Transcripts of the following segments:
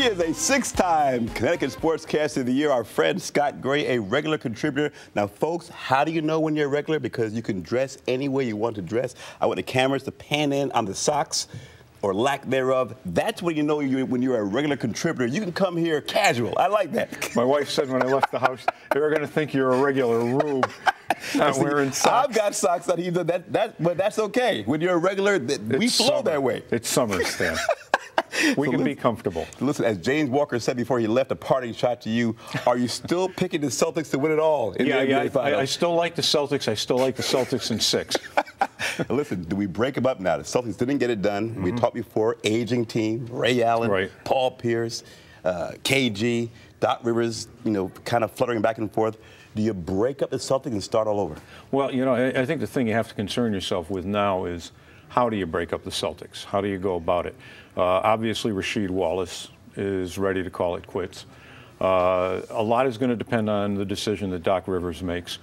He is a six-time Connecticut Sportscaster of the Year. Our friend Scott Gray, a regular contributor. Now, folks, how do you know when you're a regular? Because you can dress any way you want to dress. I want the cameras to pan in on the socks or lack thereof. That's when you know when you're a regular contributor. You can come here casual. I like that. My wife said when I left the house, they were going to think you're a regular rube. Not wearing socks. I've got socks on either. But that's okay. When you're a regular, we flow that way. It's summer, Stan. We can be comfortable. Listen, as James Walker said before he left, a parting shot to you. Are you still picking the Celtics to win it all? I still like the Celtics. I still like the Celtics in 6. Listen, do we break them up now? The Celtics didn't get it done. We talked before, aging team, Ray Allen, Paul Pierce, KG, Doc Rivers, kind of fluttering back and forth. Do you break up the Celtics and start all over? Well, I think the thing you have to concern yourself with now is how do you break up the Celtics? How do you go about it? Obviously, Rasheed Wallace is ready to call it quits. A lot is going to depend on the decision that Doc Rivers makes.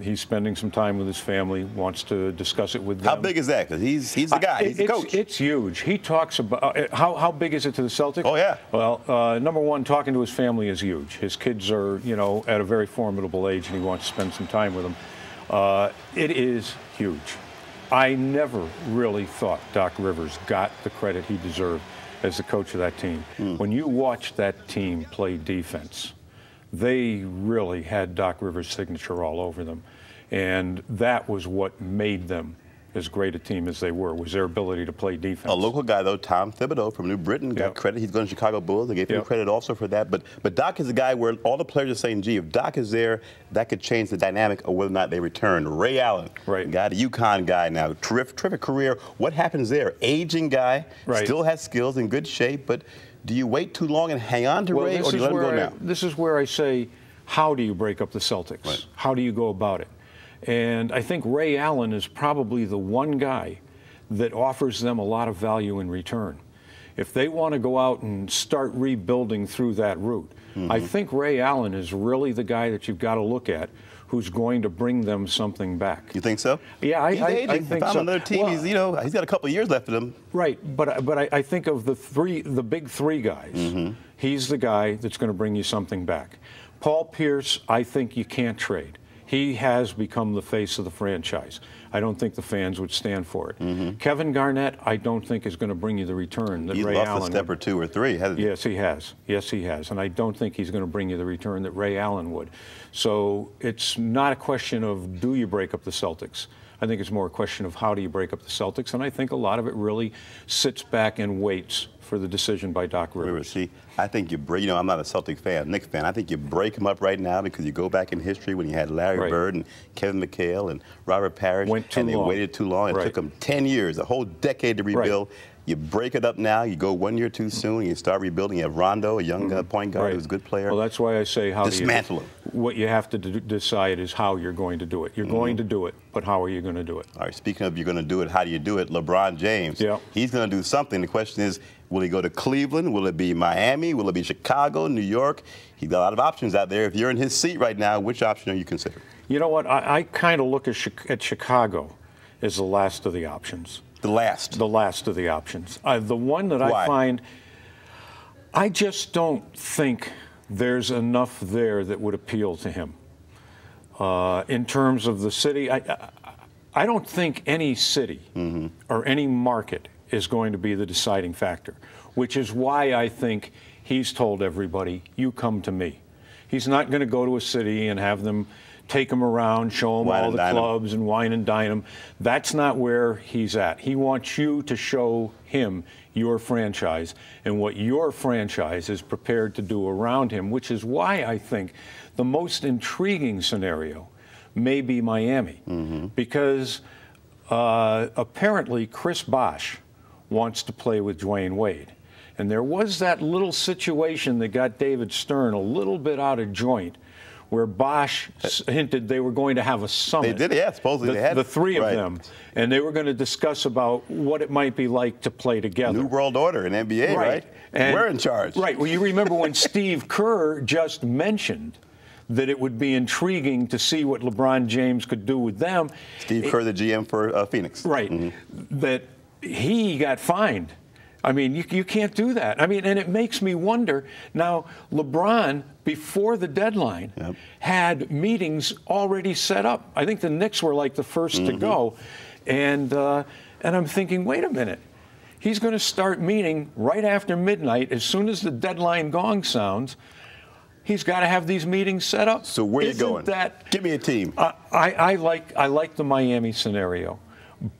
He's spending some time with his family, wants to discuss it with them. How big is that? Because he's the guy. He's the coach. It's huge. He talks about how big is it to the Celtics? Oh, yeah. Well, number one, talking to his family is huge. His kids are, at a very formidable age, and he wants to spend some time with them. It is huge. I never really thought Doc Rivers got the credit he deserved as the coach of that team. When you watch that team play defense, they really had Doc Rivers' signature all over them. And that was what made them as great a team as they were, was their ability to play defense. A local guy, though, Tom Thibodeau from New Britain, got credit. He's going to Chicago Bulls. They gave him credit also for that. But Doc is a guy where all the players are saying, gee, if Doc is there, that could change the dynamic of whether or not they return. Ray Allen, guy, the UConn guy now, terrific career. What happens there? Aging guy, still has skills, in good shape, but do you wait too long and hang on to Ray, or do you let him go now? This is where I say, how do you break up the Celtics? How do you go about it? And I think Ray Allen is probably the one guy that offers them a lot of value in return. If they want to go out and start rebuilding through that route, I think Ray Allen is really the guy that you've got to look at who's going to bring them something back. You think so? Yeah, I think so. Another team, well, he's got a couple of years left in him. Right, but I think of the big three guys, he's the guy that's going to bring you something back. Paul Pierce, I think you can't trade. He has become the face of the franchise. I don't think the fans would stand for it. Kevin Garnett, I don't think is going to bring you the return that Ray Allen would. He's lost a step or two or three, hasn't he? Yes, he has. Yes, he has. And I don't think he's going to bring you the return that Ray Allen would. So it's not a question of do you break up the Celtics. I think it's more a question of how do you break up the Celtics. And I think a lot of it really sits back and waits for the decision by Doc Rivers. See, I think you break, I'm not a Celtic fan, Knicks fan. I think you break them up right now because you go back in history when you had Larry Bird and Kevin McHale and Robert Parrish. They waited too long. It took them 10 years, a whole decade to rebuild. You break it up now, you go 1 year too soon, you start rebuilding. You have Rondo, a young point guard who's a good player. Well, that's why I say how dismantle him. What you have to decide is how you're going to do it. You're going to do it, but how are you going to do it? All right, speaking of you're going to do it, how do you do it? LeBron James, he's going to do something. The question is, will he go to Cleveland? Will it be Miami? Will it be Chicago, New York? He's got a lot of options out there. If you're in his seat right now, which option are you considering? You know what? I kind of look at Chicago as the last of the options. The last? The last of the options. The one that I find, I just don't think there's enough there that would appeal to him. In terms of the city, I don't think any city or any market is going to be the deciding factor, which is why I think he's told everybody, you come to me. He's not going to go to a city and have them take him around, show him all the clubs and wine and dine him. That's not where he's at. He wants you to show him your franchise and what your franchise is prepared to do around him, which is why I think the most intriguing scenario may be Miami. Because apparently Chris Bosh wants to play with Dwayne Wade. And there was that little situation that got David Stern a little bit out of joint, where Bosh hinted they were going to have a summit. They did, yeah, supposedly they had. The three of them. And they were going to discuss about what it might be like to play together. New World Order in NBA, right? And we're in charge. Right. Well, you remember when Steve Kerr just mentioned that it would be intriguing to see what LeBron James could do with them. Steve Kerr, the GM for Phoenix. Right. That he got fined I mean, you can't do that. I mean, and it makes me wonder. Now, LeBron, before the deadline, had meetings already set up. I think the Knicks were like the first to go. And I'm thinking, wait a minute. He's going to start meeting right after midnight. As soon as the deadline gong sounds, he's got to have these meetings set up. So where are you going? Give me a team. I like the Miami scenario.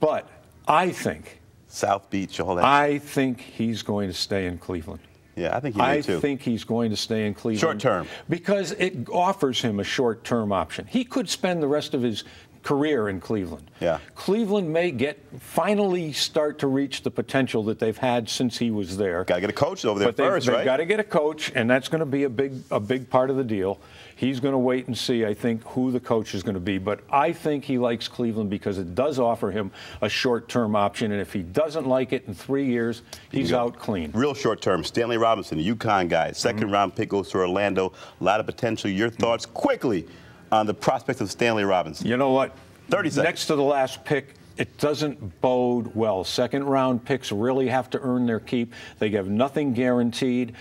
But I think South Beach, all that. I think he's going to stay in Cleveland. Yeah, I think he may too. I think he's going to stay in Cleveland. Short term. Because it offers him a short-term option. He could spend the rest of his career in Cleveland. Yeah. Cleveland may finally start to reach the potential that they've had since he was there. Got to get a coach over there first, right? They've got to get a coach, and that's going to be a big part of the deal. He's going to wait and see, I think, who the coach is going to be. But I think he likes Cleveland because it does offer him a short-term option. And if he doesn't like it in 3 years, he's out clean. Real short-term. Stanley Robinson, UConn guy. Second-round pick goes to Orlando. A lot of potential. Your thoughts quickly on the prospects of Stanley Robinson? You know what? 30 seconds. Next to the last pick, it doesn't bode well. Second-round picks really have to earn their keep. They have nothing guaranteed.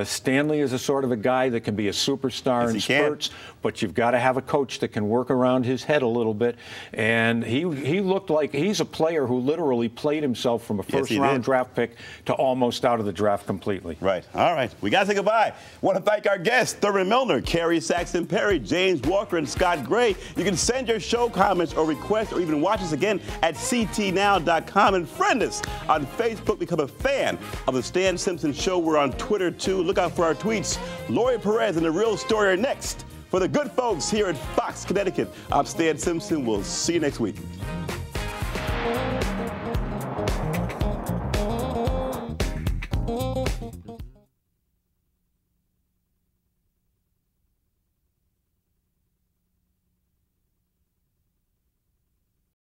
Stanley is a sort of a guy that can be a superstar in spurts, but you've got to have a coach that can work around his head a little bit. And he looked like he's a player who literally played himself from a first-round draft pick to almost out of the draft completely. Right. All right. We got to say goodbye. Want to thank our guests, Thurman Milner, Carrie Saxon Perry, James Walker, and Scott Gray. You can send your show comments or requests or even watch us again at ctnow.com and friend us on Facebook. Become a fan of the Stan Simpson Show. We're on Twitter too. Look out for our tweets. Lori Perez and The Real Story are next. For the good folks here at Fox, Connecticut, I'm Stan Simpson. We'll see you next week.